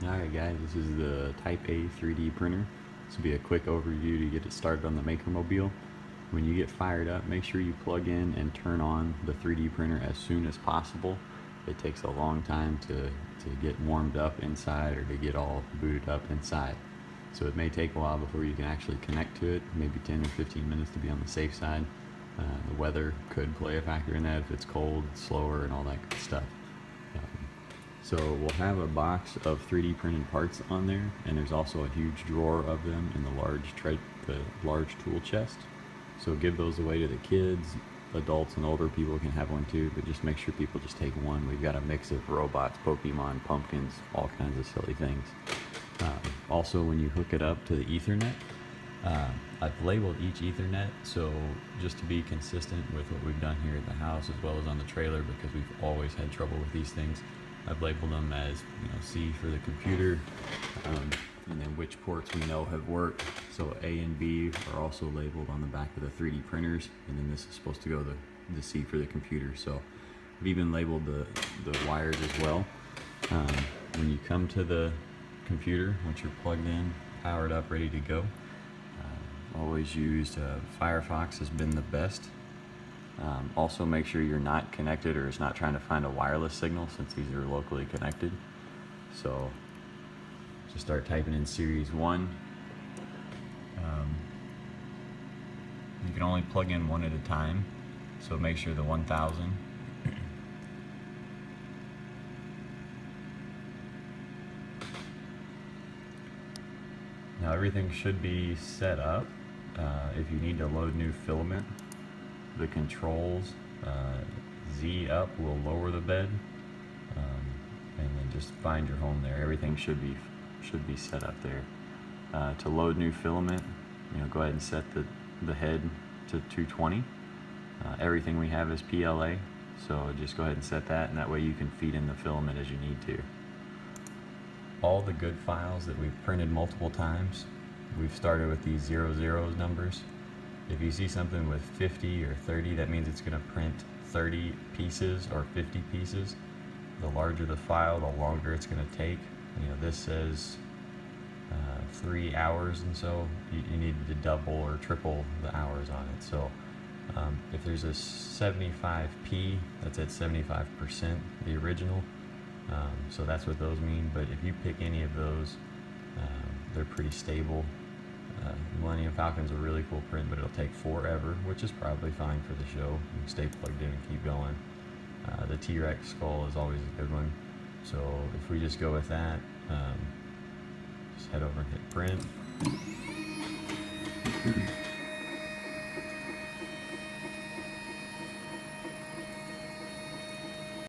Alright guys, this is the Type A 3D printer. This will be a quick overview to get it started on the Maker Mobile. When you get fired up, make sure you plug in and turn on the 3D printer as soon as possible. It takes a long time to get warmed up inside or to get all booted up inside. So it may take a while before you can actually connect to it, maybe 10 or 15 minutes to be on the safe side. The weather could play a factor in that if it's cold, slower, and all that good stuff. So we'll have a box of 3D printed parts on there, and there's also a huge drawer of them in the large tool chest. So give those away to the kids. Adults and older people can have one too, but just make sure people just take one. We've got a mix of robots, Pokemon, pumpkins, all kinds of silly things. Also, when you hook it up to the Ethernet, I've labeled each Ethernet, so just to be consistent with what we've done here at the house as well as on the trailer, because we've always had trouble with these things, I've labeled them as, C for the computer, and then which ports we know have worked. So A and B are also labeled on the back of the 3D printers, and then this is supposed to go the C for the computer. So I've even labeled the wires as well. When you come to the computer, once you're plugged in, powered up, ready to go, always used Firefox has been the best. Also make sure you're not connected or it's not trying to find a wireless signal, since these are locally connected. So just start typing in series 1. You can only plug in one at a time, so make sure the 1000. Now everything should be set up. If you need to load new filament, the controls, Z up will lower the bed, and then just find your home there. Everything should be set up there. To load new filament, go ahead and set the head to 220. Everything we have is PLA, so just go ahead and set that, and that way you can feed in the filament as you need to. All the good files that we've printed multiple times, we've started with these 00 numbers. If you see something with 50 or 30, that means it's going to print 30 pieces or 50 pieces. The larger the file, the longer it's going to take. This says 3 hours, and so you need to double or triple the hours on it. So if there's a 75p, that's at 75%, the original. So that's what those mean. But if you pick any of those, they're pretty stable. Millennium Falcon's a really cool print, but it'll take forever, which is probably fine for the show. You can stay plugged in and keep going. The T-Rex skull is always a good one. So if we just go with that, just head over and hit print.